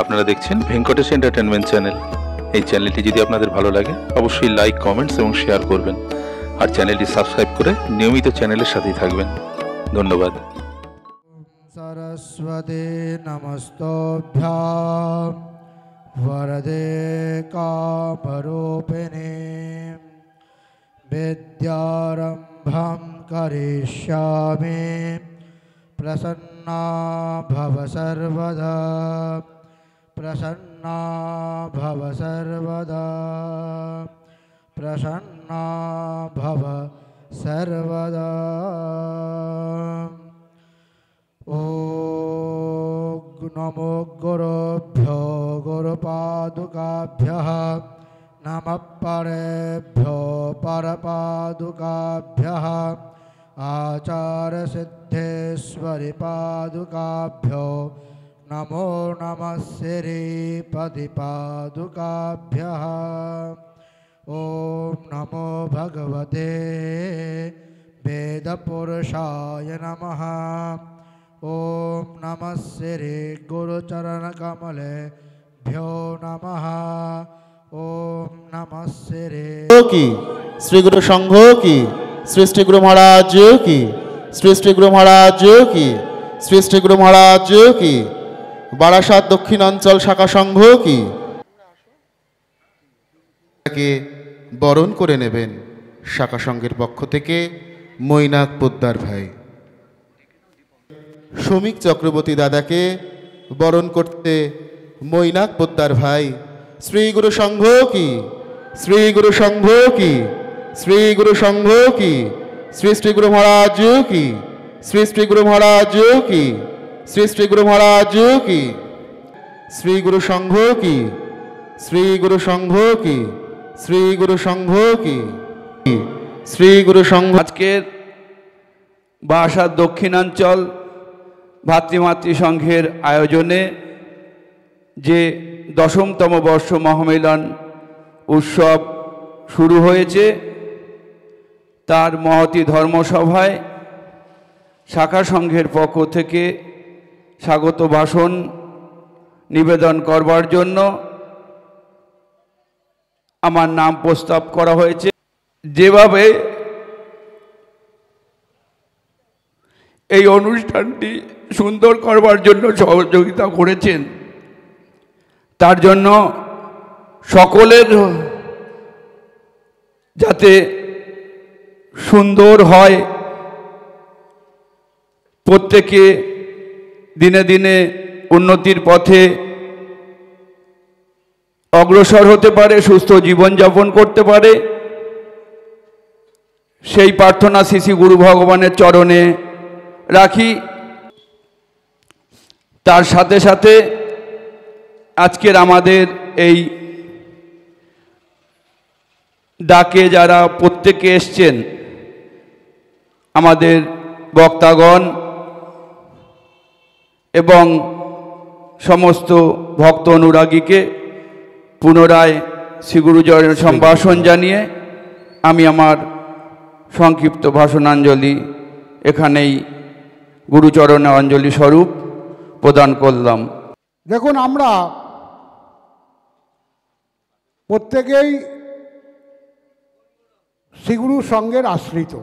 আপনারা দেখছেন Venkatesh entertainment channel. এই চ্যানেলটি যদি আপনাদের ভালো লাগে অবশ্যই লাইক, কমেন্টস এবং শেয়ার করবেন, আর চ্যানেলটি সাবস্ক্রাইব করে নিয়মিত চ্যানেলের সাথেই থাকবেন। ধন্যবাদ। সরস্বতী নমস্তভ্যাম বরদে কামরূপিণী বিদ্যারম্ভং করিষ্যামি প্রসন্না ভব সর্বদা, প্রসন্না ভব সর্বদা, প্রসন্না ভব সর্বদা। ॐ नमो गुरुभ्यो गुरुपादुकाभ्यः, नमः परेभ्यो परपादुकाभ्यः, आचार्यसिद्धेश्वरि पादुकाभ्यो नमो नमः श्रीपतिपादुकाभ्यः। ॐ नमो भगवते वेदपुरुषाय नमः। ओम नमः श्री गुरुचरणकमलेभ्यो नमः। ओम नमः श्री की श्री गुरु संघ की, श्री श्री गुरु महाराज की, श्री श्री गुरु महाराज की, श्री श्री गुरु महाराज की, बारासात दक्षिणांचल शाखा संघ की के बरण करे नेबेन शाखा संघेर पक्ष थेके মৈনাক পোদ্দার ভাই। শ্রমিক চক্রবর্তী দাদাকে বরণ করতে মৈনাক পোদ্দার ভাই। শ্রী গুরু সংঘ কি, শ্রী গুরু সংঘ কি, শ্রী গুরু সংঘ কি, শ্রী শ্রী গুরু মহারাজ কি, শ্রী শ্রী গুরু মহারাজ কি, শ্রী শ্রী গুরু মহারাজ কি, শ্রী গুরু সংঘ কি, শ্রী গুরু সংঘ কি, শ্রী গুরু সংঘ কি, শ্রী গুরু সংঘ। আজকের বারাসাত দক্ষিণাঞ্চল ভাতৃমাতৃ সংঘের আয়োজনে যে 10তম বর্ষ মহামিলন উৎসব শুরু হয়েছে, তার মহতী ধর্মসভায় শাখা সংঘের পক্ষ থেকে স্বাগত ভাষণ নিবেদন করবার জন্য আমার নাম প্রস্তাব করা হয়েছে। যেভাবে এই অনুষ্ঠানটি সুন্দর করবার জন্য সহযোগিতা করেছেন, তার জন্য সকলের যাতে সুন্দর হয়, প্রত্যেকে দিনে দিনে উন্নতির পথে অগ্রসর হতে পারে, সুস্থ জীবনযাপন করতে পারে, সেই প্রার্থনা শ্রী শ্রী গুরু ভগবানের চরণে রাখি। তার সাথে সাথে আজকের আমাদের এই ডাকে যারা প্রত্যেকে এসছেন, আমাদের বক্তাগণ এবং সমস্ত ভক্ত অনুরাগীকে পুনরায় শ্রী গুরুচরণের সম্ভাষণ জানিয়ে আমি আমার সংক্ষিপ্ত ভাষণাঞ্জলি এখানেই গুরুচরণে অঞ্জলি স্বরূপ প্রদান করলাম। দেখুন, আমরা প্রত্যেকেই শ্রীগুরু সংঘের আশ্রিত।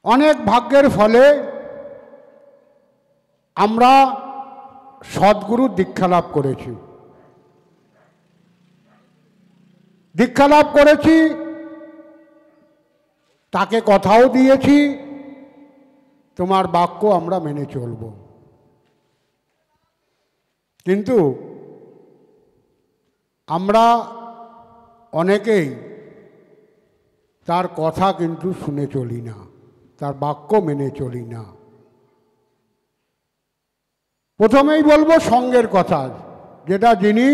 অনেক ভাগ্যের ফলে আমরা সদ্গুরুর দীক্ষা লাভ করেছি। দীক্ষা লাভ করেছি, তাকে কথাও দিয়েছি তোমার বাক্য আমরা মেনে চলব। কিন্তু আমরা অনেকেই তার কথা কিন্তু শুনে চলি না, তার বাক্য মেনে চলি না। প্রথমেই বলবো সঙ্গের কথা, যেটা যিনি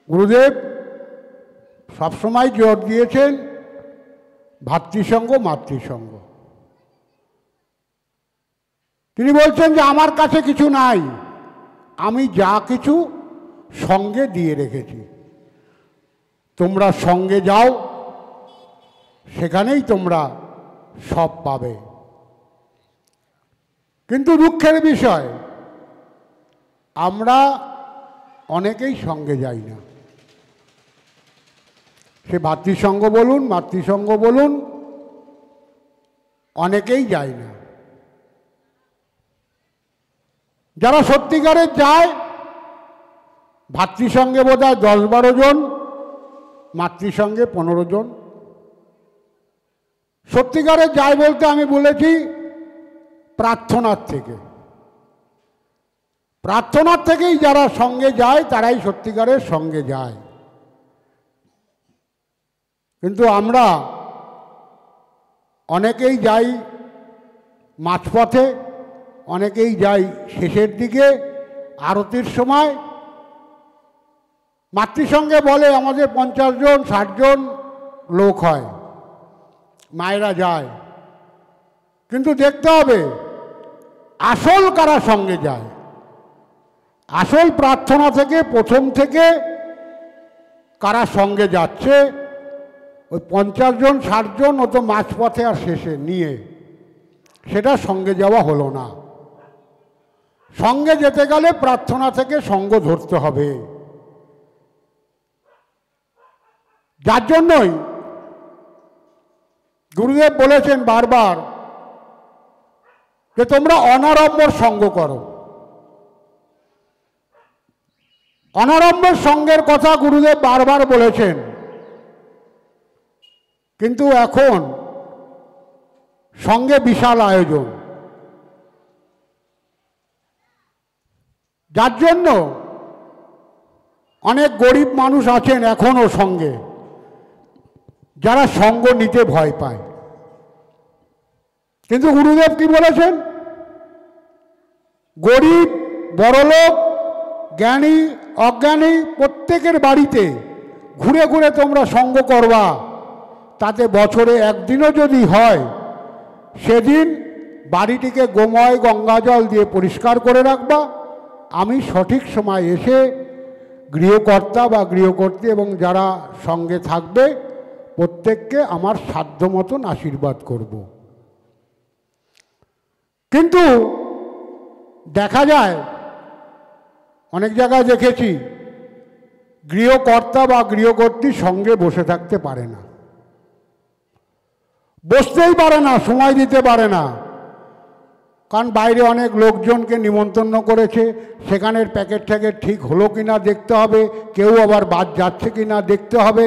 গুরুদেব সবসময় জোর দিয়েছেন, ভাতৃসঙ্গ মাতৃসঙ্গ। তিনি বলছেন যে আমার কাছে কিছু নাই, আমি যা কিছু সঙ্গে দিয়ে রেখেছি, তোমরা সঙ্গে যাও, সেখানেই তোমরা সব পাবে। কিন্তু দুঃখের বিষয়, আমরা অনেকেই সঙ্গে যাই না। সে ভাতৃসঙ্গ বলুন, মাতৃসঙ্গ বলুন, অনেকেই যায় না। যারা সত্যিকারের যায়, ভাতৃসঙ্গে বোধহয় 10-12 জন, মাতৃসঙ্গে 15 জন। সত্যিকারের যায় বলতে আমি বলেছি প্রার্থনার থেকে। প্রার্থনার থেকেই যারা সঙ্গে যায় তারাই সত্যিকারের সঙ্গে যায়। কিন্তু আমরা অনেকেই যাই মাঝপথে, অনেকেই যাই শেষের দিকে আরতির সময়। মাতৃসঙ্গে বলে আমাদের 50 জন 60 জন লোক হয়, মায়েরা যায়। কিন্তু দেখতে হবে আসল কারা সঙ্গে যায়। আসল প্রার্থনা থেকে প্রথম থেকে কারা সঙ্গে যাচ্ছে, ওই 50 জন 60 জন ও তো মাঝপথে আর শেষে নিয়ে সেটা সঙ্গে যাওয়া হলো না। সঙ্গে যেতে গেলে প্রার্থনা থেকে সঙ্গ ধরতে হবে। যার জন্যই গুরুদেব বলেছেন বারবার যে তোমরা অনারম্বর সঙ্গ করো। অনারম্বর সঙ্গের কথা গুরুদেব বারবার বলেছেন, কিন্তু এখন সঙ্গে বিশাল আয়োজন, যার জন্য অনেক গরিব মানুষ আছেন এখনো সঙ্গে, যারা সঙ্গ নিতে ভয় পায়। কিন্তু গুরুদেব কি বলেছেন? গরিব বড়লোক জ্ঞানী অজ্ঞানী প্রত্যেকের বাড়িতে ঘুরে ঘুরে তোমরা সঙ্গ করবা। তাতে বছরে একদিনও যদি হয়, সেদিন বাড়িটিকে গোময় গঙ্গাজল দিয়ে পরিষ্কার করে রাখবা। আমি সঠিক সময় এসে গৃহকর্তা বা গৃহকর্ত্রী এবং যারা সঙ্গে থাকবে প্রত্যেককে আমার সাধ্য মতন আশীর্বাদ করব। কিন্তু দেখা যায় অনেক জায়গায় দেখেছি গৃহকর্তা বা গৃহকর্ত্রী সঙ্গে বসে থাকতে পারে না, বসতেই পারে না, সময় দিতে পারে না। কারণ বাইরে অনেক লোকজনকে নিমন্ত্রণ করেছে, সেখানের প্যাকেট ট্যাকেট ঠিক হলো কিনা দেখতে হবে, কেউ আবার বাদ যাচ্ছে কিনা দেখতে হবে,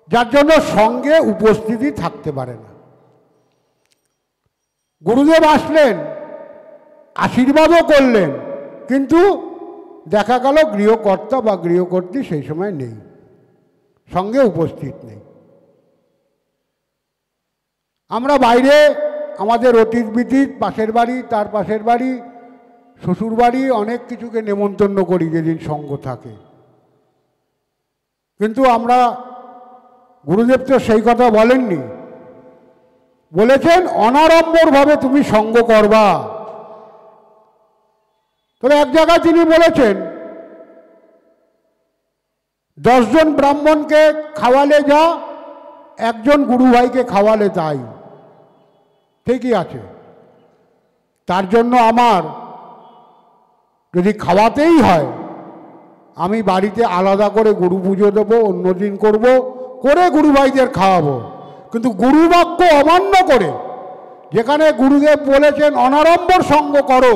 যার জন্য সঙ্গে উপস্থিতি থাকতে পারে না। গুরুদেব আসলেন, আশীর্বাদও করলেন, কিন্তু দেখা গেল গৃহকর্তা বা গৃহকর্ত্রী সেই সময় নেই, সঙ্গে উপস্থিত নেই। আমরা বাইরে আমাদের অতীত বিতীত পাশের বাড়ি, তার পাশের বাড়ি, শ্বশুর বাড়ি অনেক কিছুকে নেমন্তন্ন করি যেদিন সঙ্গ থাকে। কিন্তু আমরা গুরুদেব তো সেই কথা বলেননি, বলেছেন অনাড়ম্বরভাবে তুমি সঙ্গ করবা। তবে এক জায়গায় তিনি বলেছেন 10 জন ব্রাহ্মণকে খাওয়ালে যা, একজন গুরু ভাইকে খাওয়ালে তাই। ঠিকই আছে। তার জন্য আমার যদি খাওয়াতেই হয়, আমি বাড়িতে আলাদা করে গুরু পুজো দেবো, অন্যদিন করব, করে গুরু ভাইদের খাওয়াবো। কিন্তু গুরু বাক্য অমান্য করে, যেখানে গুরুদেব বলেছেন অনাড়ম্বর সঙ্গ করো,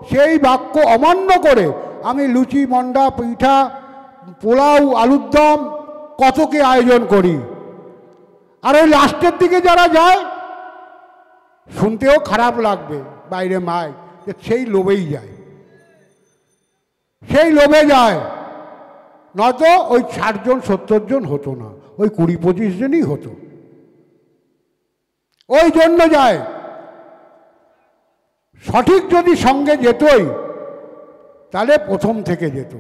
সেই বাক্য অমান্য করে আমি লুচি মন্ডা পিঠা পোলাও আলুর দম কত কি আয়োজন করি। আর ওই লাস্টের দিকে যারা যায়, শুনতেও খারাপ লাগবে বাইরে মায়, যে সেই লোভেই যায়, সেই লোভে যায়। নয়তো ওই 60 জন 70 জন হতো না, ওই 20-25 জনই হতো। ওই জন্য যায়। সঠিক যদি সঙ্গে যেতই, তাহলে প্রথম থেকে যেত,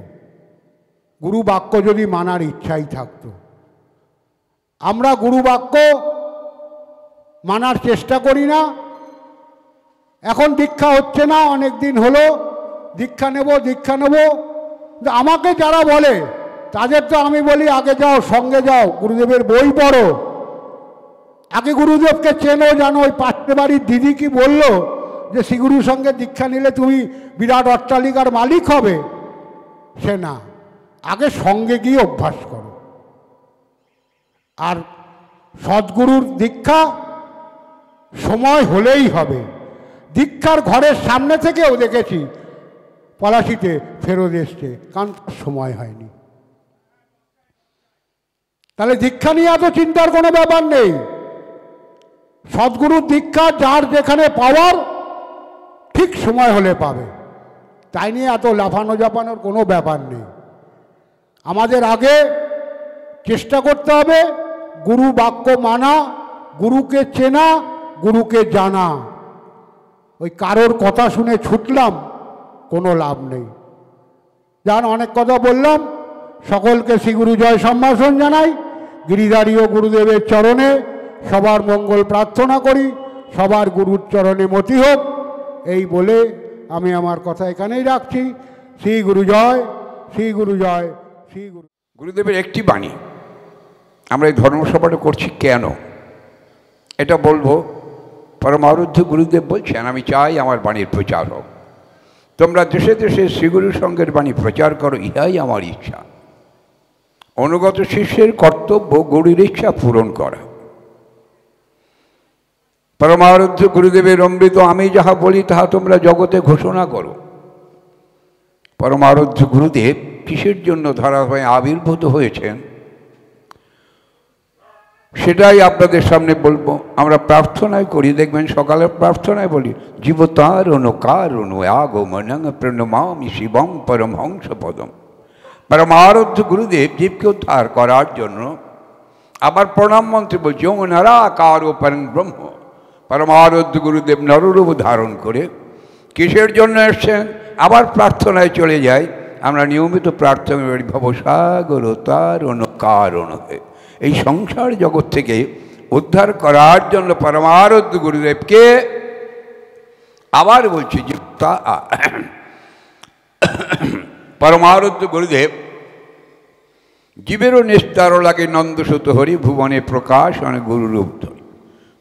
গুরু বাক্য যদি মানার ইচ্ছাই থাকতো। আমরা গুরু বাক্য মানার চেষ্টা করি না। এখন দীক্ষা হচ্ছে না, অনেক দিন হলো, দীক্ষা নেব দীক্ষা নেব। আমাকে যারা বলে তাদের তো আমি বলি আগে যাও, সঙ্গে যাও, গুরুদেবের বই পড়ো, আগে গুরুদেবকে চেনো জানো। ওই পাত্রে বাড়ির দিদি কি বলল যে শ্রীগুরুর সঙ্গে দীক্ষা নিলে তুমি বিরাট অট্টালিকার মালিক হবে, সে না। আগে সঙ্গে গিয়ে অভ্যাস করো। আর সদ্গুরুর দীক্ষা সময় হলেই হবে। দীক্ষার ঘরের সামনে থেকেও দেখেছি পলাশিতে ফেরত এসছে, কারণ সময় হয়নি। তাহলে দীক্ষা নিয়ে এত চিন্তার কোনো ব্যাপার নেই। সদ্গুরুর দীক্ষা যার যেখানে পাওয়ার ঠিক সময় হলে পাবে, তাই নিয়ে এত লাফানো জাপানোর কোনো ব্যাপার নেই। আমাদের আগে চেষ্টা করতে হবে গুরু বাক্য মানা, গুরুকে চেনা, গুরুকে জানা। ওই কারোর কথা শুনে ছুটলাম, কোনো লাভ নেই। যান, অনেক কথা বললাম। সকলকে শ্রীগুরু জয় সম্ভাষণ জানাই। গিরিধারী ও গুরুদেবের চরণে সবার মঙ্গল প্রার্থনা করি, সবার গুরুর চরণে মতি হোক। এই বলে আমি আমার কথা এখানেই রাখছি। শ্রী গুরু জয়, শ্রী গুরু জয়, শ্রী গুরু। গুরুদেবের একটি বাণী আমরা এই ধর্মসভাটা করছি কেন, এটা বলবো। পরমারাধ্য গুরুদেব বলছেন, আমি চাই আমার বাণীর প্রচার হোক, তোমরা দেশে দেশে শ্রীগুরুর সঙ্গের বাণী প্রচার করো, ইহাই আমার ইচ্ছা। অনুগত শিষ্যের কর্তব্য গুরুর ইচ্ছা পূরণ করা। পরমারাধ্য গুরুদেবের অমৃত আমি যাহা বলি তাহা তোমরা জগতে ঘোষণা করো। পরমারাধ্য গুরুদেব কিসের জন্য ধরা হয়ে আবির্ভূত হয়েছেন সেটাই আপনাদের সামনে বলবো। আমরা প্রার্থনায় করি, দেখবেন সকালের প্রার্থনায় বলি, জীবতারণ কারণ আগমনং প্রণমামি শিবং পরমহংস পদম। পরমারাধ্য গুরুদেব জীবকে উদ্ধার করার জন্য আবার প্রণাম মন্ত্রে বলছি, ওম নরাকার পরম ব্রহ্ম। পরমারাধ্য গুরুদেব নররূপ ধারণ করে কিসের জন্য এসছেন, আবার প্রার্থনায় চলে যাই। আমরা নিয়মিত প্রার্থনা করি, ভবসাগর তারণ কারণ হয়ে এই সংসার জগৎ থেকে উদ্ধার করার জন্য পরমারাধ্য গুরুদেবকে আবার বলছি যে পরমারাধ্য গুরুদেব জীবেরও নিস্তার লাগে নন্দসুত হরি ভুবনে প্রকাশ মানে গুরুরূপ ধরি।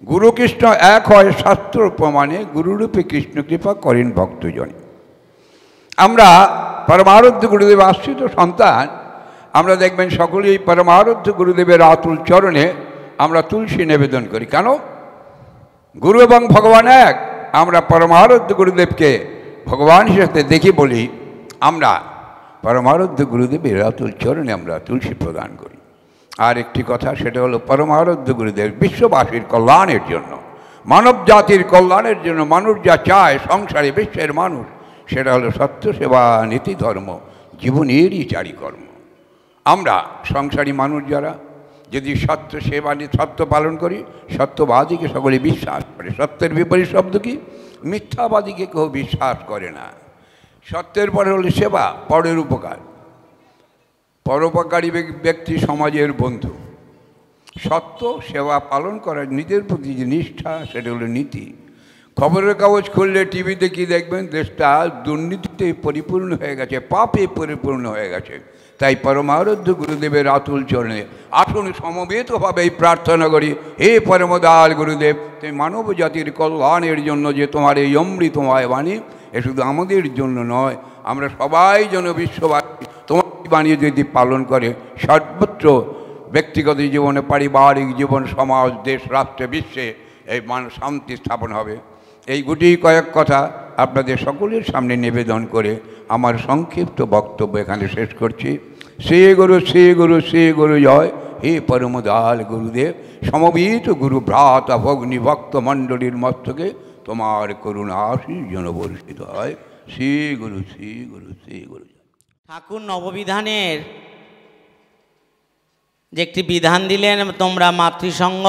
গুরু কৃষ্ণ এক হয় শাস্ত্র প্রমাণে, গুরুরূপে কৃষ্ণ কৃপা করেন ভক্তজনে। আমরা পরমারাধ্য গুরুদেব আশ্রিত সন্তান, আমরা দেখবেন সকলেই পরমারাধ্য গুরুদেবের আতুল চরণে আমরা তুলসী নিবেদন করি। কেন? গুরু এবং ভগবান এক। আমরা পরমারাধ্য গুরুদেবকে ভগবান হিসেবে দেখি বলি আমরা পরমারাধ্য গুরুদেবের আতুল চরণে আমরা তুলসী প্রদান করি। আর একটি কথা, সেটা হলো পরমারাধ্য গুরুদেব বিশ্ববাসীর কল্যাণের জন্য, মানব জাতির কল্যাণের জন্য মানুষ যা চায় সংসারে বিশ্বের মানুষ, সেটা হলো সত্য সেবা নীতি ধর্ম জীবনেরই চারিকর্ম। আমরা সংসারী মানুষ যারা যদি সত্য সেবা সত্য পালন করি, সত্যবাদীকে সকলে বিশ্বাস করে। সত্যের বিপরীত শব্দ কি? মিথ্যাবাদীকে কেউ বিশ্বাস করে না। সত্যের পরে হলো সেবা, পরের উপকার। পরোপকারী ব্যক্তি সমাজের বন্ধু। সত্য সেবা পালন করার নিজের প্রতি যে নিষ্ঠা, সেটা হলো নীতি। খবরের কাগজ খুললে টিভিতে কি দেখবেন, দেশটা দুর্নীতিতে পরিপূর্ণ হয়ে গেছে, পাপে পরিপূর্ণ হয়ে গেছে। তাই পরমারাধ্য গুরুদেবের আতুল চরণে আসুন সমবেতভাবে এই প্রার্থনা করি, হে পরমদয়াল গুরুদেব, তুমি মানব জাতির কল্যাণের জন্য যে তোমার এই অমৃতময় বাণী, এ শুধু আমাদের জন্য নয়, আমরা সবাই যেন বিশ্ববাসী তোমার বাণী যদি পালন করে, সর্বত্র ব্যক্তিগত জীবনে, পারিবারিক জীবন, সমাজ, দেশ, রাষ্ট্রে, বিশ্বে এই শান্তি স্থাপন হবে। এই গুটি কয়েক কথা আপনাদের সকলের সামনে নিবেদন করে আমার সংক্ষিপ্ত বক্তব্য এখানে শেষ করছি। শ্রী গুরু শ্রী গুরু শ্রী গুরু জয়। হে পরমদয়াল গুরুদেব, সমবেত গুরু ভ্রাতা ভগ্নী ভক্ত মণ্ডলীর মস্তকে তোমার করুণা আশীষ যেন বর্ষিত হয়। শ্রী গুরু শ্রী গুরু শ্রী গুরু। ঠাকুর নববিধানের যে একটি বিধান দিলেন, তোমরা মাতৃসঙ্গ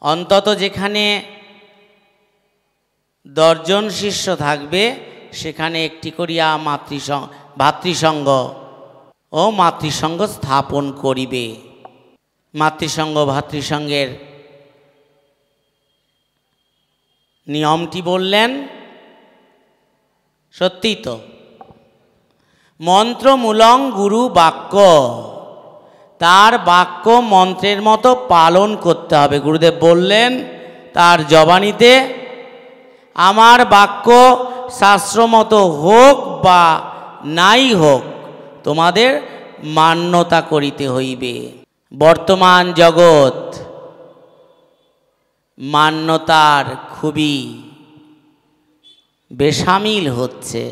অন্তত যেখানে 10 জন শিষ্য থাকবে সেখানে একটি করিয়া ভাতৃসঙ্গ ও মাতৃসঙ্গ স্থাপন করিবে। মাতৃসঙ্গ ভাতৃসঙ্গের নিয়মটি বললেন, সত্যি তো। মন্ত্রমূলং গুরু বাক্য, তার বাক্য মন্ত্রের মতো পালন করতে হবে। গুরুদেব বললেন তার জবানিতে আমার বাক্য শাস্ত্রমতো হোক বা নাই হোক তোমাদের মান্যতা করিতে হইবে। বর্তমান জগৎ মান্যতার খুবই বেসামিল হচ্ছে।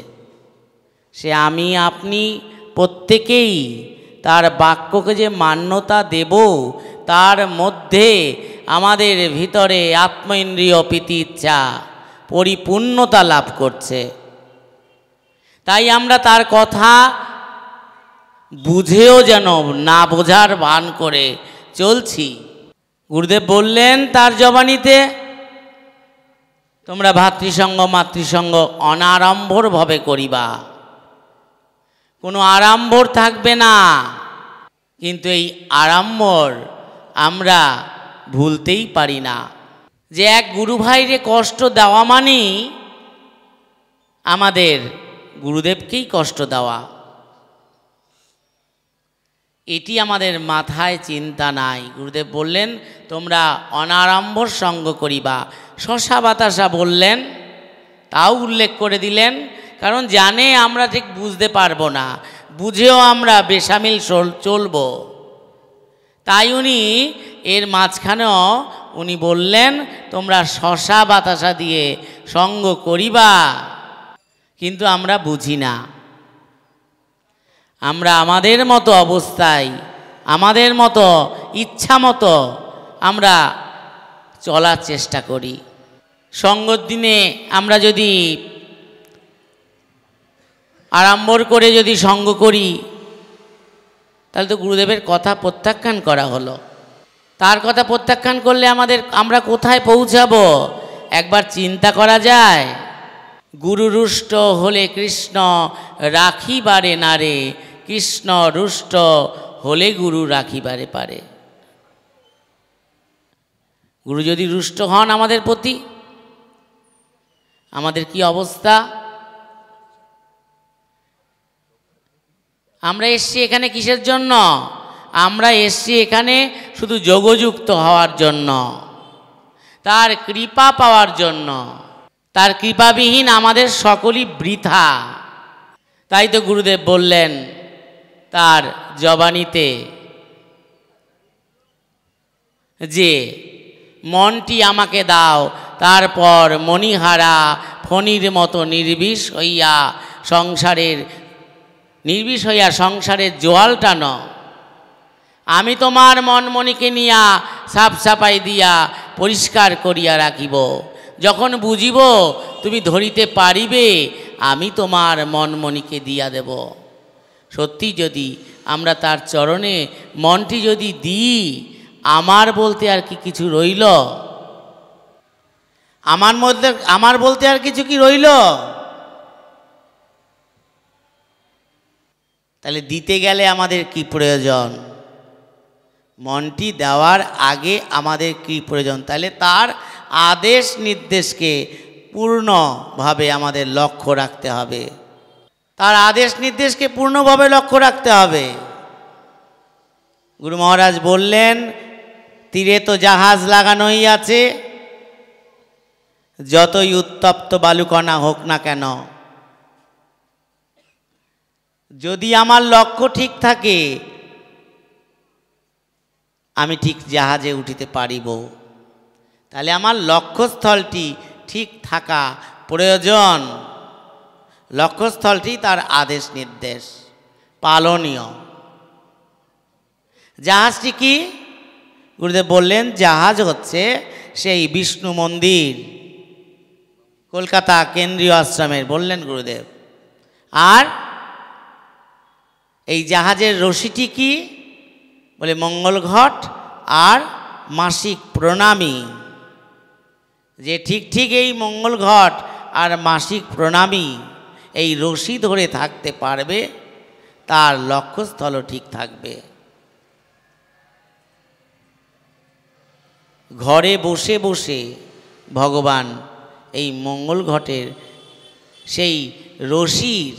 সে আমি আপনি প্রত্যেকেই তার বাক্যকে যে মান্যতা দেব, তার মধ্যে আমাদের ভিতরে আত্ম ইন্দ্রিয় প্রীতি ইচ্ছা পরিপূর্ণতা লাভ করছে। তাই আমরা তার কথা বুঝেও যেন না বোঝার ভান করে চলছি। গুরুদেব বললেন তার জবানিতে, তোমরা ভাতৃসঙ্গ মাতৃসঙ্গ অনাড়ম্বরভাবে করিবা, কোনো আড়ম্বর থাকবে না। কিন্তু এই আড়ম্বর আমরা ভুলতেই পারি না, যে এক গুরু ভাইরে কষ্ট দেওয়া মানেই আমাদের গুরুদেবকেই কষ্ট দেওয়া। এটি আমাদের মাথায় চিন্তা নাই। গুরুদেব বললেন তোমরা অনাড়ম্বর সঙ্গ করিবা। শশা বাতাসা বললেন, তাও উল্লেখ করে দিলেন, কারণ জানে আমরা ঠিক বুঝতে পারবো না, বুঝেও আমরা বেসামিল চলব। তাই উনি এর মাঝখানেও উনি বললেন তোমরা শশা বাতাসা দিয়ে সঙ্গ করিবা। কিন্তু আমরা বুঝি না, আমরা আমাদের মতো অবস্থায় আমাদের মতো ইচ্ছা মতো আমরা চলার চেষ্টা করি। সঙ্গর দিনে আমরা যদি আড়ম্বর করে যদি সঙ্গ করি, তাহলে তো গুরুদেবের কথা প্রত্যাখ্যান করা হলো। তার কথা প্রত্যাখ্যান করলে আমরা কোথায় পৌঁছাবো একবার চিন্তা করা যায়। গুরু রুষ্ট হলে কৃষ্ণ রাখিবারে নারে, কৃষ্ণ রুষ্ট হলে গুরু রাখিবারে পারে। গুরু যদি রুষ্ট হন আমাদের প্রতি, আমাদের কি অবস্থা? আমরা এসছি এখানে কিসের জন্য? আমরা এসছি এখানে শুধু যোগযুক্ত হওয়ার জন্য, তার কৃপা পাওয়ার জন্য। তার কৃপাবিহীন আমাদের সকলই বৃথা। তাই তো গুরুদেব বললেন তার জবানিতে যে মনটি আমাকে দাও, তারপর মণিহারা ফণির মতো নির্বিষ হইয়া সংসারের জোয়াল টানো। আমি তোমার মনমণিকে নিয়া সাফ সাফাই দিয়া পরিষ্কার করিয়া রাখিব। যখন বুঝিব তুমি ধরিতে পারিবে, আমি তোমার মনমণিকে দিয়া দেব। সত্যি যদি আমরা তার চরণে মনটি যদি দিই, আমার বলতে আর কি কিছু রইল? আমার বলতে আর কিছু কি রইল? তাহলে দিতে গেলে আমাদের কি প্রয়োজন? মনটি দেওয়ার আগে আমাদের কি প্রয়োজন? তাহলে তার আদেশ নির্দেশকে পূর্ণভাবে আমাদের লক্ষ্য রাখতে হবে। তার আদেশ নির্দেশকে পূর্ণভাবে লক্ষ্য রাখতে হবে। গুরু মহারাজ বললেন তীরে তো জাহাজ লাগানোই আছে, যতই উত্তপ্ত বালুকণা হোক না কেন, যদি আমার লক্ষ্য ঠিক থাকে আমি ঠিক জাহাজে উঠিতে পারিব। তাহলে আমার লক্ষ্যস্থলটি ঠিক থাকা প্রয়োজন। লক্ষ্যস্থলটি তার আদেশ নির্দেশ পালনীয়। জাহাজটি কি? গুরুদেব বললেন জাহাজ হচ্ছে সেই বিষ্ণু মন্দির, কলকাতা কেন্দ্রীয় আশ্রমের, বললেন গুরুদেব। আর এই জাহাজের রশিটি কি? বলে মঙ্গল ঘট আর মাসিক প্রণামী। যে ঠিক এই মঙ্গল ঘট আর মাসিক প্রণামী এই রশি ধরে থাকতে পারবে, তার লক্ষ্যস্থলও ঠিক থাকবে। ঘরে বসে বসে ভগবান এই মঙ্গল ঘটের সেই রশির,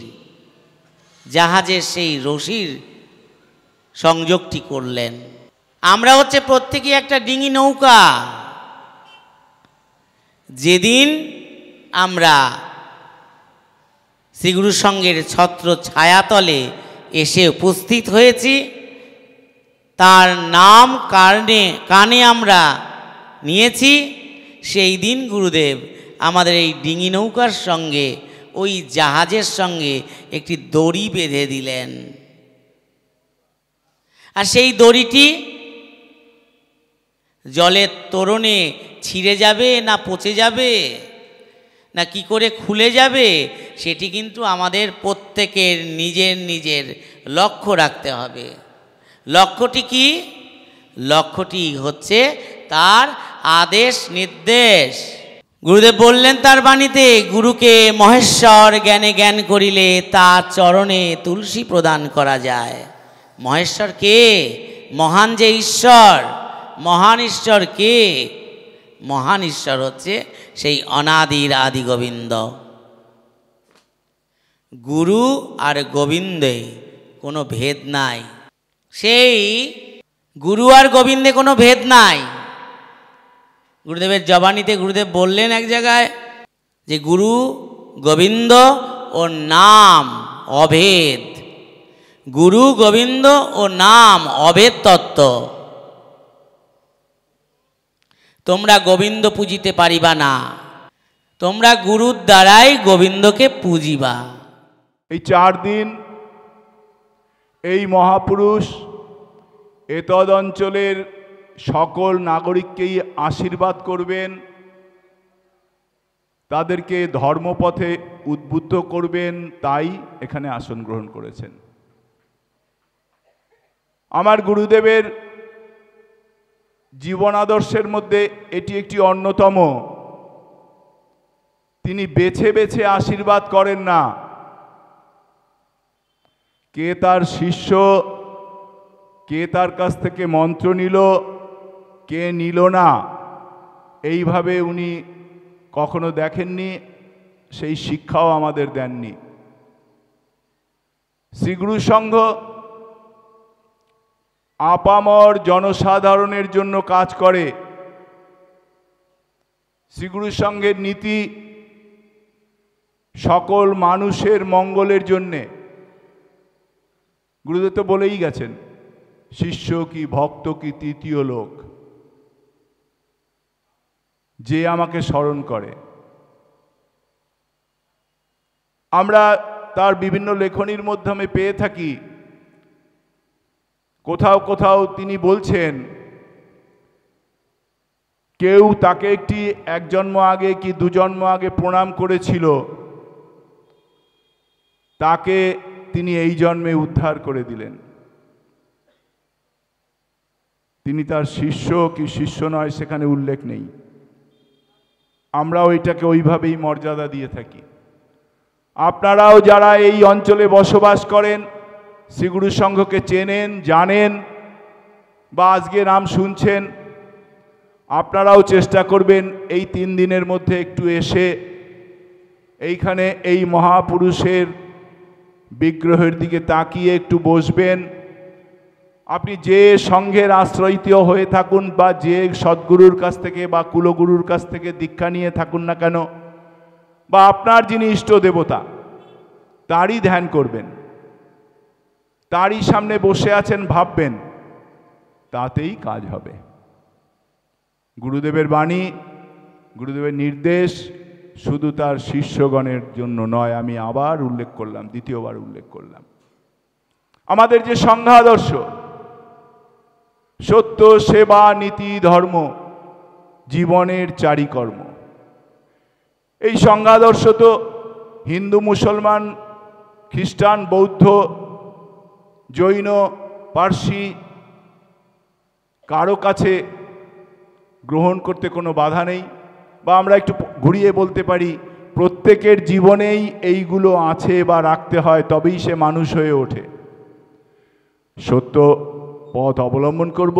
জাহাজের সেই রশির সংযোগটি করলেন। আমরা হচ্ছে প্রত্যেকেই একটা ডিঙি নৌকা। যেদিন আমরা শ্রীগুরু সঙ্গের ছত্র ছায়াতলে এসে উপস্থিত হয়েছি। তার নাম কানে আমরা নিয়েছি। সেই দিন গুরুদেব আমাদের এই ডিঙি নৌকার সঙ্গে ওই জাহাজের সঙ্গে একটি দড়ি বেঁধে দিলেন, আর সেই দড়িটি জলের তোরণে ছিঁড়ে যাবে না পচে যাবে না কি করে খুলে যাবে, সেটি কিন্তু আমাদের প্রত্যেকের নিজের নিজের লক্ষ্য রাখতে হবে। লক্ষ্যটি কি? লক্ষ্যটি হচ্ছে তার আদেশ নির্দেশ। গুরুদেব বললেন তার বাণীতে, গুরুকে মহেশ্বর জ্ঞানে জ্ঞান করিলে তার চরণে তুলসী প্রদান করা যায়। মহেশ্বর কে? মহান যে ঈশ্বর। মহান ঈশ্বর কে? মহান ঈশ্বর হচ্ছে সেই অনাদির আদি গোবিন্দ। গুরু আর গোবিন্দে কোনো ভেদ নাই। সেই গুরু আর গোবিন্দে কোনো ভেদ নাই। গুরুদেবের জবানিতে গুরুদেব বললেন এক জায়গায় যে গুরু গোবিন্দ ও নাম অভেদ। গুরু গোবিন্দ ও নাম অভেদ তত্ত্ব। তোমরা গোবিন্দ পূজিতে পারিবা না, তোমরা গুরুর দ্বারাই গোবিন্দকে পূজিবা। এই 4 দিন এই মহাপুরুষ এতদ অঞ্চলের সকল নাগরিককেই আশীর্বাদ করবেন, তাদেরকে ধর্মপথে উদ্বুদ্ধ করবেন, তাই এখানে আসন গ্রহণ করেছেন। আমার গুরুদেবের জীবন আদর্শের মধ্যে এটি একটি অন্যতম। তিনি বেছে বেছে আশীর্বাদ করেন না। কে তার শিষ্য, কে তার কাছ থেকে মন্ত্র নিল, কে নিল না, এইভাবে উনি কখনো দেখেননি, সেই শিক্ষাও আমাদের দেননি। শ্রীগুরু সংঘ আপামর জনসাধারণের জন্য কাজ করে। শ্রীগুরু সংঘের নীতি সকল মানুষের মঙ্গলের জন্যে। গুরুদেব তো বলেই গেছেন, শিষ্য কি ভক্ত কি তৃতীয় লোক, যে আমাকে স্মরণ করে। আমরা তার বিভিন্ন লেখনীর মাধ্যমে পেয়ে থাকি, কোথাও কোথাও তিনি বলছেন কেউ তাকে এক জন্ম আগে কি 2 জন্ম আগে প্রণাম করেছিল, তাকে তিনি এই জন্মে উদ্ধার করে দিলেন। তিনি তার শিষ্য কি শিষ্য নয় সেখানে উল্লেখ নেই। আমরাও এটাকে ওইভাবেই মর্যাদা দিয়ে থাকি। আপনারাও যারা এই অঞ্চলে বসবাস করেন, শ্রীগুরু সংঘকে চেনেন, জানেন বা আজকে নাম শুনছেন, আপনারাও চেষ্টা করবেন এই 3 দিনের মধ্যে একটু এসে এইখানে এই মহাপুরুষের বিগ্রহের দিকে তাকিয়ে একটু বসবেন। আপনি যে সংঘের আশ্রয়িত হয়ে থাকুন বা যে সদ্গুরুর কাছ থেকে বা কুলগুরুর কাছ থেকে দীক্ষা নিয়ে থাকুন না কেন, বা আপনার যিনি ইষ্ট দেবতা তারই ধ্যান করবেন, তারই সামনে বসে আছেন ভাববেন, তাতেই কাজ হবে। গুরুদেবের বাণী, গুরুদেবের নির্দেশ শুধু তার শিষ্যগণের জন্য নয়, আমি আবার উল্লেখ করলাম, দ্বিতীয়বার উল্লেখ করলাম। আমাদের যে সংঘাদর্শ সত্য, সেবা, নীতি, ধর্ম, জীবনের চারিকর্ম, এই সংঘাদর্শ তো হিন্দু, মুসলমান, খ্রিস্টান, বৌদ্ধ, জৈন, পার্সি কারো কাছে গ্রহণ করতে কোনো বাধা নেই। বা আমরা একটু ঘুরিয়ে বলতে পারি, প্রত্যেকের জীবনেই এইগুলো আছে বা রাখতে হয়, তবেই সে মানুষ হয়ে ওঠে। সত্য পথ অবলম্বন করব,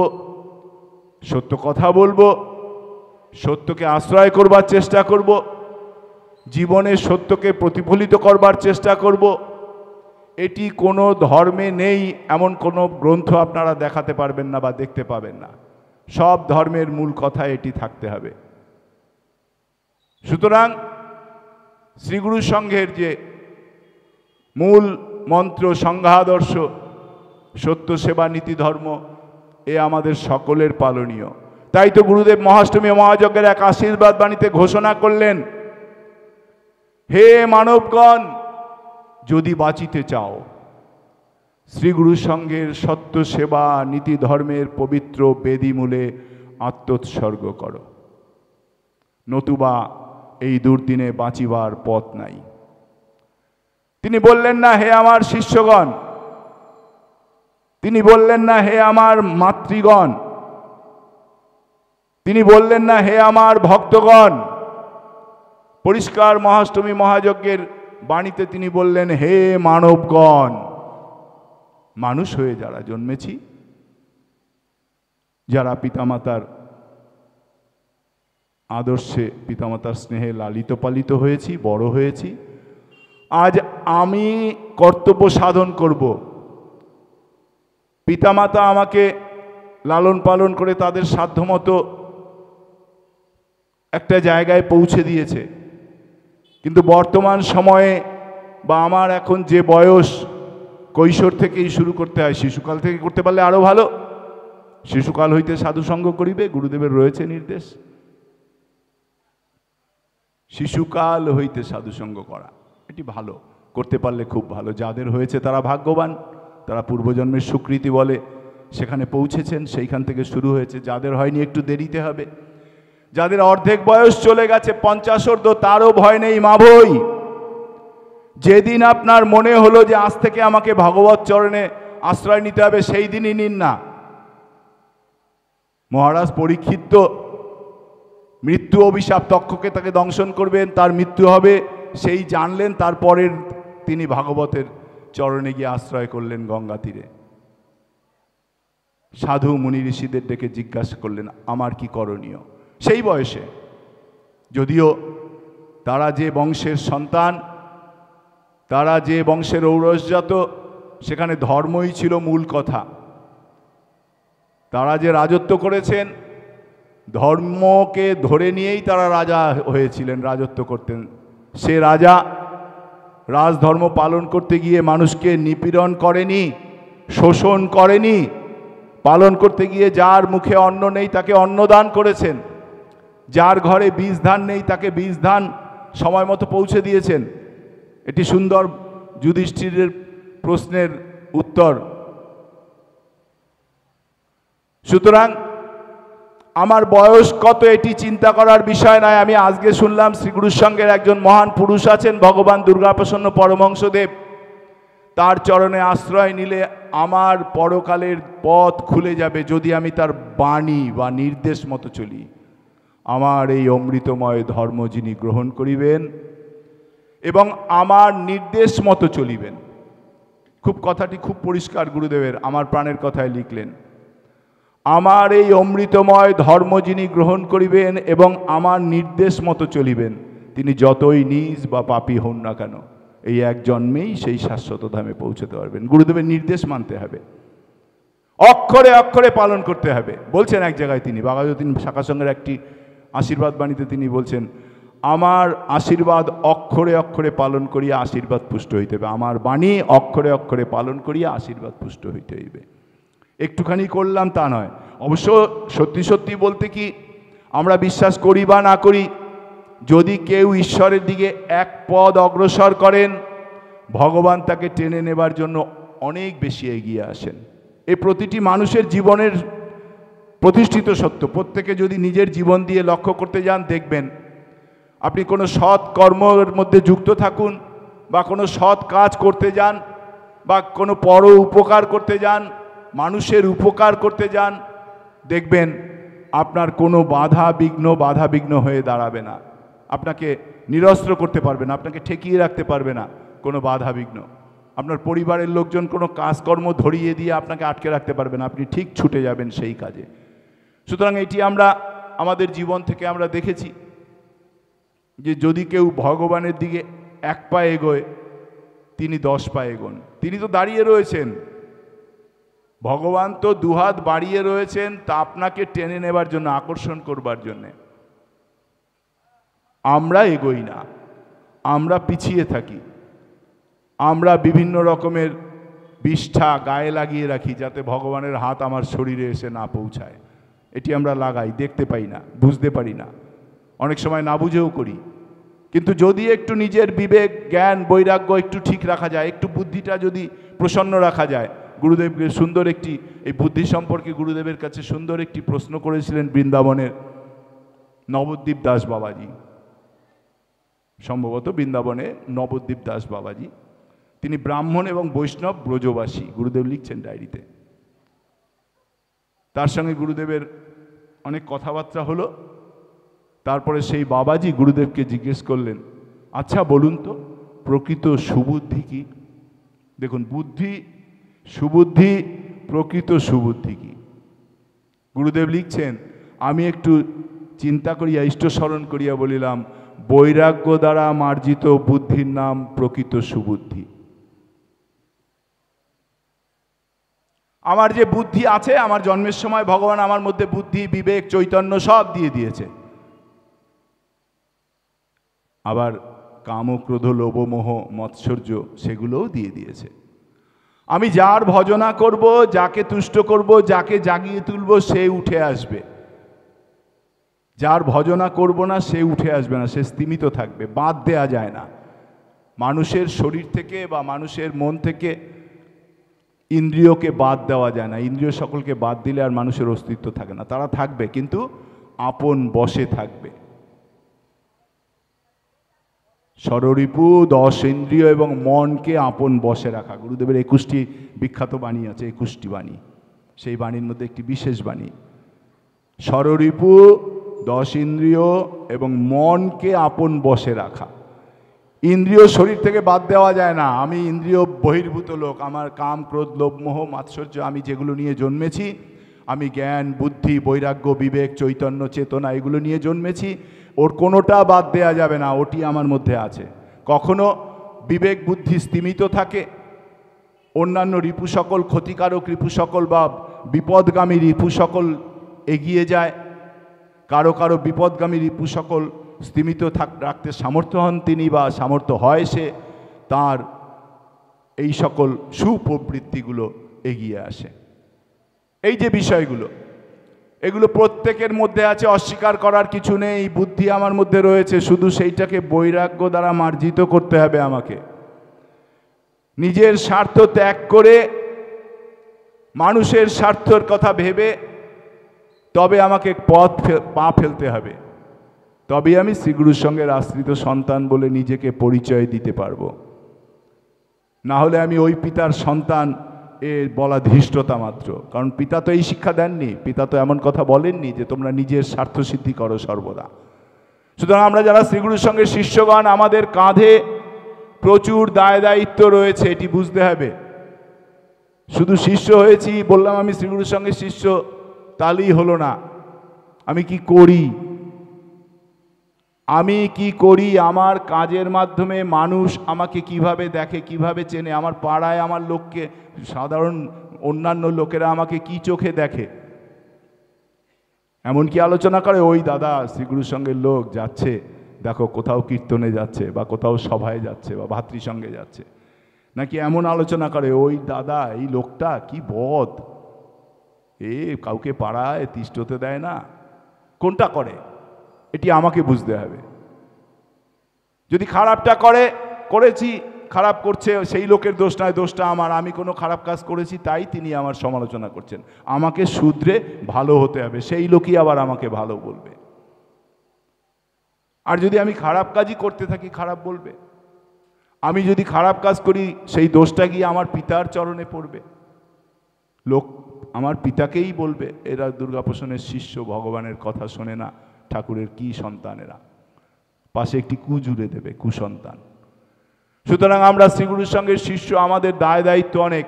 সত্য কথা বলবো, সত্যকে আশ্রয় করবার চেষ্টা করব, জীবনে সত্যকে প্রতিফলিত করবার চেষ্টা করব। এটি কোনো ধর্মে নেই এমন কোনো গ্রন্থ আপনারা দেখাতে পারবেন না বা দেখতে পাবেন না। সব ধর্মের মূল কথা এটি থাকতে হবে। সুতরাং শ্রীগুরু সংঘের যে মূল মন্ত্র, সংঘাদর্শ, সত্য সেবা নীতি ধর্ম, এ আমাদের সকলের পালনীয়। তাই তো গুরুদেব মহাষ্টমী মহাযজ্ঞের এক আশীর্বাদ বাণীতে ঘোষণা করলেন, হে মানবগণ, যদি বাঁচিতে চাও শ্রীগুরু সংঘের সত্য সেবা নীতি ধর্মের পবিত্র বেদিমূলে আত্মোৎসর্গ করো, নতুবা এই দুর্দিনে বাঁচিবার পথ নাই। তিনি বললেন না হে আমার শিষ্যগণ, তিনি বললেন না হে আমার মাতৃগণ, তিনি বললেন না হে আমার ভক্তগণ। পরিষ্কার মহাষ্টমী মহাযজ্ঞের বাণীতে তিনি বললেন, হে মানবগণ, মানুষ হয়ে যারা জন্মেছি, যারা পিতামাতার আদর্শে, পিতামাতার স্নেহে লালিত পালিত হয়েছি, বড় হয়েছি, আজ আমি কর্তব্য সাধন করব। পিতামাতা আমাকে লালন পালন করে তাদের সাধ্যমতো একটা জায়গায় পৌঁছে দিয়েছে, কিন্তু বর্তমান সময়ে বা আমার এখন যে বয়স, কৈশোর থেকেই শুরু করতে হয়, শিশুকাল থেকে করতে পারলে আরো ভালো। শিশুকাল হইতে সাধুসঙ্গ করিবে, গুরুদেবের রয়েছে নির্দেশ। শিশুকাল হইতে সাধুসঙ্গ করা এটি ভালো, করতে পারলে খুব ভালো। যাদের হয়েছে তারা ভাগ্যবান, তারা পূর্বজন্মের স্বীকৃতি বলে সেখানে পৌঁছেছেন, সেইখান থেকে শুরু হয়েছে। যাদের হয়নি একটু দেরিতে হবে। যাদের অর্ধেক বয়স চলে গেছে, 50 তারও ভয় নেই মা বই। যেদিন আপনার মনে হলো যে আজ থেকে আমাকে ভগবত চরণে আশ্রয় নিতে হবে, সেই দিনই নিন না। মহারাজ পরীক্ষিত তো মৃত্যু অভিশাপ, তক্ষকে তাকে দংশন করবেন, তার মৃত্যু হবে, সেই জানলেন, তারপরের তিনি ভাগবতের চরণে গিয়ে আশ্রয় করলেন গঙ্গা তীরে। সাধু মুনি ঋষিদের ডেকে জিজ্ঞাসা করলেন, আমার কি করণীয়? সেই বয়সে, যদিও তারা যে বংশের সন্তান, তারা যে বংশের ঔরসজাত, সেখানে ধর্মই ছিল মূল কথা। তারা যে রাজত্ব করেছেন, ধর্মকে ধরে নিয়েই তারা রাজা হয়েছিলেন, রাজত্ব করতেন। সে রাজা রাজধর্ম পালন করতে গিয়ে মানুষকে নিপীড়ন করেনি, শোষণ করেনি। পালন করতে গিয়ে যার মুখে অন্ন নেই তাকে অন্নদান করেছেন, যার ঘরে বীজ ধান নেই তাকে বীজ ধান সময় মতো পৌঁছে দিয়েছেন। এটি সুন্দর যুধিষ্ঠিরের প্রশ্নের উত্তর। সুতরাং আমার বয়স কত এটি চিন্তা করার বিষয় নয়। আমি আজকে শুনলাম শ্রীগুরুর সঙ্গের একজন মহান পুরুষ আছেন, ভগবান দুর্গাপ্রসন্ন পরমহংসদেব। তার চরণে আশ্রয় নিলে আমার পরকালের পথ খুলে যাবে, যদি আমি তার বাণী বা নির্দেশ মতো চলি। আমার এই অমৃতময় ধর্ম যিনি গ্রহণ করিবেন এবং আমার নির্দেশ মতো চলিবেন। কথাটি খুব পরিষ্কার গুরুদেবের, আমার প্রাণের কথায় লিখলেন, আমার এই অমৃতময় ধর্ম যিনি গ্রহণ করিবেন এবং আমার নির্দেশ মতো চলিবেন, তিনি যতই নিজ বা পাপী হন না কেন, এই এক জন্মেই সেই শাশ্বত ধামে পৌঁছতে পারবেন। গুরুদেবের নির্দেশ মানতে হবে, অক্ষরে অক্ষরে পালন করতে হবে। বলছেন এক জায়গায় তিনি, বাঘাযতীন শাখা সংঘের একটি আশীর্বাদ বাণীতে তিনি বলছেন, আমার আশীর্বাদ অক্ষরে অক্ষরে পালন করিয়া আশীর্বাদ পুষ্ট হইতে হবে। আমার বাণী অক্ষরে অক্ষরে পালন করিয়া আশীর্বাদ পুষ্ট হইতে হইবে। একটুখানি করলাম তা নয়। অবশ্য সত্যি সত্যি বলতে কি, আমরা বিশ্বাস করি বা না করি, যদি কেউ ঈশ্বরের দিকে এক পদ অগ্রসর করেন, ভগবান তাকে টেনে নেবার জন্য অনেক বেশি এগিয়ে আসেন। এই প্রতিটি মানুষের জীবনের প্রতিষ্ঠিত সত্য। প্রত্যেকে যদি নিজের জীবন দিয়ে লক্ষ্য করতে যান, দেখবেন আপনি কোনো সৎ কর্মের মধ্যে যুক্ত থাকুন, বা কোনো সৎ কাজ করতে যান, বা কোনো পর উপকার করতে যান, মানুষের উপকার করতে যান, দেখবেন আপনার কোনো বাধা বিঘ্ন হয়ে দাঁড়াবে না। আপনাকে নিরস্ত্র করতে পারবে না, আপনাকে ঠেকিয়ে রাখতে পারবে না কোনো বাধা বিঘ্ন। আপনার পরিবারের লোকজন কোনো কাজকর্ম ধরিয়ে দিয়ে আপনাকে আটকে রাখতে পারবে না, আপনি ঠিক ছুটে যাবেন সেই কাজে। সুতরাং এটি আমরা আমাদের জীবন থেকে আমরা দেখেছি যে যদি কেউ ভগবানের দিকে 1 পা এগোয়, তিনি 10 পা এগোন। তিনি তো দাঁড়িয়ে রয়েছেন, ভগবান তো দুহাত বাড়িয়ে রয়েছেন, তা আপনাকে টেনে নেবার জন্য, আকর্ষণ করবার জন্যে। আমরা এগোই না, আমরা পিছিয়ে থাকি। আমরা বিভিন্ন রকমের বিষ্ঠা গায়ে লাগিয়ে রাখি যাতে ভগবানের হাত আমার শরীরে এসে না পৌঁছায়। এটি আমরা লাগাই, দেখতে পাই না, বুঝতে পারি না, অনেক সময় না বুঝেও করি। কিন্তু যদি একটু নিজের বিবেক, জ্ঞান, বৈরাগ্য একটু ঠিক রাখা যায়, একটু বুদ্ধিটা যদি প্রসন্ন রাখা যায়, গুরুদেবকে সুন্দর একটি, এই বুদ্ধি সম্পর্কে গুরুদেবের কাছে সুন্দর একটি প্রশ্ন করেছিলেন বৃন্দাবনের নবদ্বীপ দাস বাবাজি, সম্ভবত বৃন্দাবনে নবদ্বীপ দাস বাবাজি। তিনি ব্রাহ্মণ এবং বৈষ্ণব ব্রজবাসী, গুরুদেব লিখছেন ডায়েরিতে। তার সঙ্গে গুরুদেবের অনেক কথাবার্তা হলো। তারপরে সেই বাবাজি গুরুদেবকে জিজ্ঞেস করলেন, আচ্ছা বলুন তো প্রকৃত সুবুদ্ধি কি? দেখুন, বুদ্ধি, সুবুদ্ধি, প্রকৃত সুবুদ্ধি কি? গুরুদেব লিখছেন, আমি একটু চিন্তা করিয়া ইষ্টস্মরণ করিয়া বলিলাম, বৈরাগ্য দ্বারা মার্জিত বুদ্ধির নাম প্রকৃত সুবুদ্ধি। আমার যে বুদ্ধি আছে, আমার জন্মের সময় ভগবান আমার মধ্যে বুদ্ধি, বিবেক, চৈতন্য সব দিয়ে দিয়েছে। আবার কাম, ক্রোধ, লোভ, মোহ, মৎসর্য সেগুলোও দিয়ে দিয়েছে। আমি যার ভজনা করব, যাকে তুষ্ট করব, যাকে জাগিয়ে তুলব, সে উঠে আসবে। যার ভজনা করব না সে উঠে আসবে না, সে স্তিমিত থাকবে, বাদ দেয়া যায় না। মানুষের শরীর থেকে বা মানুষের মন থেকে ইন্দ্রিয়কে বাদ দেওয়া যায় না। ইন্দ্রিয় সকলকে বাদ দিলে আর মানুষের অস্তিত্ব থাকে না। তারা থাকবে কিন্তু আপন বশে থাকবে। ষড়রিপু, 10 ইন্দ্রিয় এবং মনকে আপন বশে রাখা। গুরুদেবের 21টি বিখ্যাত বাণী আছে, 21টি বাণী। সেই বাণীর মধ্যে একটি বিশেষ বাণী, ষড়রিপু, 10 ইন্দ্রিয় এবং মনকে আপন বশে রাখা। ইন্দ্রিয় শরীর থেকে বাদ দেওয়া যায় না। আমি ইন্দ্রিয় বহির্ভূত লোক, আমার কাম, ক্রোধ, লোভ, মোহ, মাৎসর্য, আমি যেগুলো নিয়ে জন্মেছি, আমি জ্ঞান, বুদ্ধি, বৈরাগ্য, বিবেক, চৈতন্য, চেতনা এগুলো নিয়ে জন্মেছি। ওর কোনোটা বাদ দেয়া যাবে না, ওটি আমার মধ্যে আছে। কখনো বিবেক বুদ্ধি স্তিমিত থাকে, অন্যান্য রিপু সকল, ক্ষতিকারক রিপু সকল বা বিপদগামী রিপু সকল এগিয়ে যায়। কারো কারো বিপদগামী রিপু সকল স্তিমিত রাখতে সামর্থ্য হন তিনি বা সামর্থ্য হয় সে, তার এই সকল সুপ্রবৃত্তিগুলো এগিয়ে আসে। এই যে বিষয়গুলো, এগুলো প্রত্যেকের মধ্যে আছে, অস্বীকার করার কিছু নেই। বুদ্ধি আমার মধ্যে রয়েছে, শুধু সেইটাকে বৈরাগ্য দ্বারা মার্জিত করতে হবে আমাকে। নিজের স্বার্থ ত্যাগ করে মানুষের স্বার্থের কথা ভেবে তবে আমাকে পা ফেলতে হবে। তবে আমি শ্রীগুরুর সঙ্গে আশ্রিত সন্তান বলে নিজেকে পরিচয় দিতে পারবো। না হলে আমি ওই পিতার সন্তান এ বলা ধৃষ্টতা মাত্র। কারণ পিতা তো এই শিক্ষা দেননি, পিতা তো এমন কথা বলেননি যে তোমরা নিজের স্বার্থ সিদ্ধি করো সর্বদা। সুতরাং আমরা যারা শ্রীগুরুর সঙ্গে শিষ্যগণ, আমাদের কাঁধে প্রচুর দায় দায়িত্ব রয়েছে, এটি বুঝতে হবে। শুধু শিষ্য হয়েছি, বললাম আমি শ্রীগুরুর সঙ্গে শিষ্য, তাহলেই হলো না। আমি কি করি, আমি কি করি, আমার কাজের মাধ্যমে মানুষ আমাকে কিভাবে দেখে, কিভাবে চেনে, আমার পাড়ায় আমার লোককে, সাধারণ অন্যান্য লোকেরা আমাকে কি চোখে দেখে, এমন কি আলোচনা করে, ওই দাদা শ্রীগুরুর সঙ্গে লোক যাচ্ছে, দেখো কোথাও কীর্তনে যাচ্ছে বা কোথাও সভায় যাচ্ছে বা ভাতৃসঙ্গে যাচ্ছে, নাকি এমন আলোচনা করে, ওই দাদা এই লোকটা কি বদ, এ কাউকে পাড়ায় তিষ্ঠতে দেয় না। কোনটা করে এটি আমাকে বুঝতে হবে। যদি খারাপটা করেছি, খারাপ করছে, সেই লোকের দোষ নয়, দোষটা আমার। আমি কোনো খারাপ কাজ করেছি তাই তিনি আমার সমালোচনা করছেন। আমাকে শুধরে ভালো হতে হবে, সেই লোকই আবার আমাকে ভালো বলবে। আর যদি আমি খারাপ কাজই করতে থাকি, খারাপ বলবে। আমি যদি খারাপ কাজ করি, সেই দোষটা গিয়ে আমার পিতার চরণে পড়বে, লোক আমার পিতাকেই বলবে এরা দুর্গাপ্রসন্নের শিষ্য, ভগবানের কথা শোনে না, ঠাকুরের কি সন্তানেরা, পাশে একটি কু জুড়ে দেবে, কুসন্তান। সুতরাং আমরা শ্রীগুরুর সঙ্গে শিষ্য, আমাদের দায় দায়িত্ব অনেক।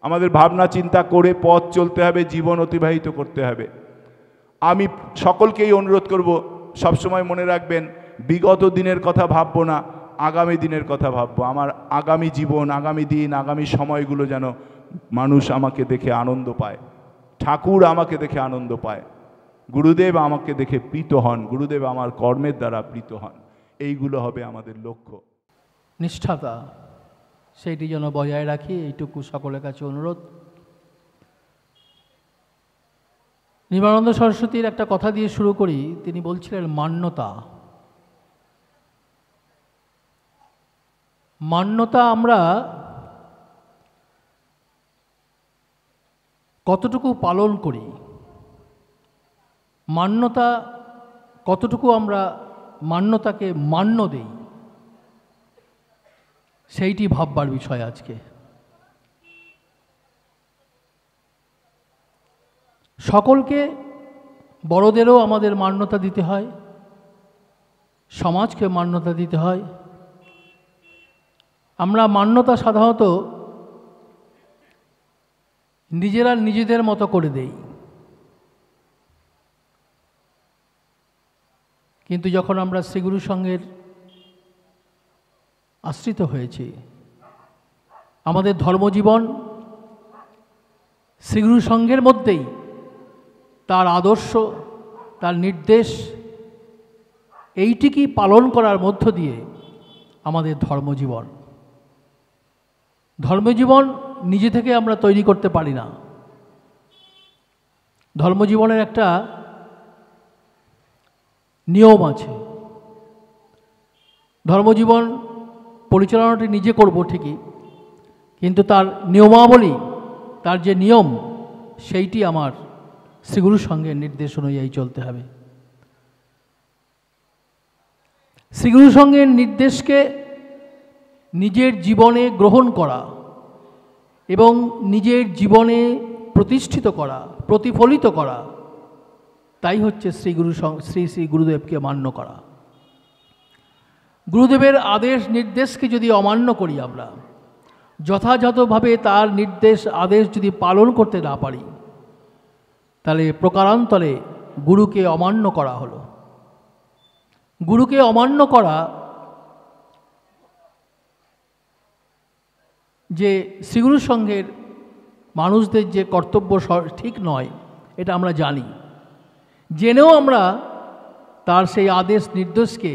আমাদের ভাবনা চিন্তা করে পথ চলতে হবে, জীবন অতিবাহিত করতে হবে। আমি সকলকেই অনুরোধ করব, সবসময় মনে রাখবেন, বিগত দিনের কথা ভাববো না, আগামী দিনের কথা ভাববো। আমার আগামী জীবন, আগামী দিন, আগামী সময়গুলো যেন মানুষ আমাকে দেখে আনন্দ পায়, ঠাকুর আমাকে দেখে আনন্দ পায়, গুরুদেব আমাকে দেখে প্রীত হন, গুরুদেব আমার কর্মের দ্বারা প্রীত হন। এইগুলো হবে আমাদের লক্ষ্য। নিষ্ঠাতা সেইটি যেন বজায় রাখি, এইটুকু সকলের কাছে অনুরোধ। নির্মলানন্দ সরস্বতীর একটা কথা দিয়ে শুরু করি। তিনি বলছিলেন মান্যতা। মান্যতা আমরা কতটুকু পালন করি, মান্যতা কতটুকু আমরা মান্যতাকে মান্য দেই, সেইটি ভাববার বিষয় আজকে। সকলকে, বড়দেরও আমাদের মান্যতা দিতে হয়, সমাজকে মান্যতা দিতে হয়। আমরা মান্যতা সাধারণত নিজেরা নিজেদের মতো করে দেই, কিন্তু যখন আমরা শ্রীগুরু সঙ্গের আশ্রিত হয়েছি, আমাদের ধর্মজীবন শ্রীগুরু সঙ্গের মধ্যেই, তার আদর্শ, তার নির্দেশ, এইটিকেই পালন করার মধ্য দিয়ে আমাদের ধর্মজীবন। ধর্মজীবন নিজে থেকে আমরা তৈরি করতে পারি না। ধর্মজীবনের একটা নিয়ম আছে। ধর্মজীবন পরিচালনাটি নিজে করব ঠিকই, কিন্তু তার নিয়মাবলী, তার যে নিয়ম, সেইটি আমার শ্রীগুরুর সঙ্গে নির্দেশ অনুযায়ী চলতে হবে। শ্রীগুরু সঙ্গের নির্দেশকে নিজের জীবনে গ্রহণ করা এবং নিজের জীবনে প্রতিষ্ঠিত করা, প্রতিফলিত করা, তাই হচ্ছে শ্রী শ্রী গুরুদেবকে মান্য করা। গুরুদেবের আদেশ নির্দেশকে যদি অমান্য করি, আমরা যথাযথভাবে তার নির্দেশ আদেশ যদি পালন করতে না পারি, তাহলে প্রকারান্তরে গুরুকে অমান্য করা হলো। গুরুকে অমান্য করা যে শ্রীগুরু সঙ্গের মানুষদের যে কর্তব্য ঠিক নয়, এটা আমরা জানি। জেনেও আমরা তার সেই আদেশ নির্দেশকে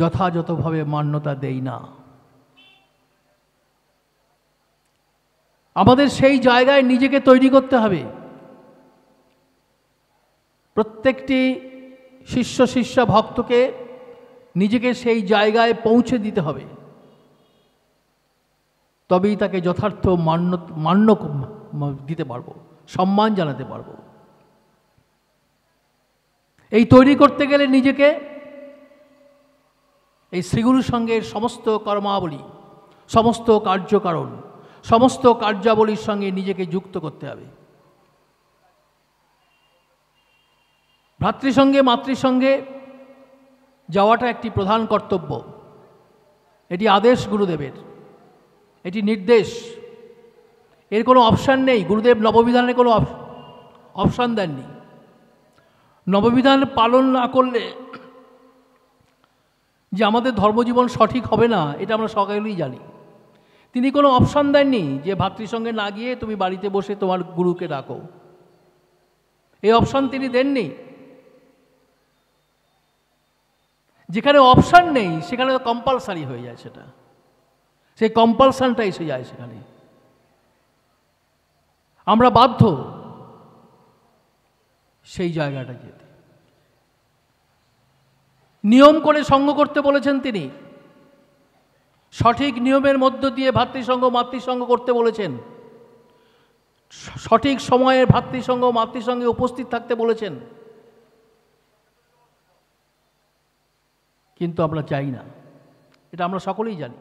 যথাযথভাবে মান্যতা দেই না। আমাদের সেই জায়গায় নিজেকে তৈরি করতে হবে। প্রত্যেকটি শিষ্য ভক্তকে নিজেকে সেই জায়গায় পৌঁছে দিতে হবে, তবেই তাকে যথার্থ মান্য দিতে পারবো, সম্মান জানাতে পারবো। এই তৈরি করতে গেলে নিজেকে এই শ্রীগুরু সঙ্গের সমস্ত কর্মাবলী, সমস্ত কার্যকারণ, সমস্ত কার্যাবলীর সঙ্গে নিজেকে যুক্ত করতে হবে। ভ্রাতৃসঙ্গে মাতৃসঙ্গে যাওয়াটা একটি প্রধান কর্তব্য। এটি আদেশ গুরুদেবের, এটি নির্দেশ, এর কোনো অপশান নেই। গুরুদেব নববিধানের কোনো অপশান দেননি। নববিধান পালন না করলে যে আমাদের ধর্মজীবন সঠিক হবে না, এটা আমরা সকলেই জানি। তিনি কোনো অপশান দেননি যে ভাতৃসঙ্গে না গিয়ে তুমি বাড়িতে বসে তোমার গুরুকে ডাকো, এই অপশান তিনি দেননি। যেখানে অপশান নেই সেখানে কম্পালসারি হয়ে যায়, সেটা সেই কম্পালশনটা এসে যায় সেখানে। আমরা বাধ্য সেই জায়গাটা যেতে। নিয়ম করে সঙ্গ করতে বলেছেন তিনি, সঠিক নিয়মের মধ্য দিয়ে ভ্রাতৃসঙ্গ মাতৃসঙ্গ করতে বলেছেন, সঠিক সময়ে ভ্রাতৃসঙ্গ মাতৃসঙ্গে উপস্থিত থাকতে বলেছেন, কিন্তু আমরা চাই না। এটা আমরা সকলেই জানি।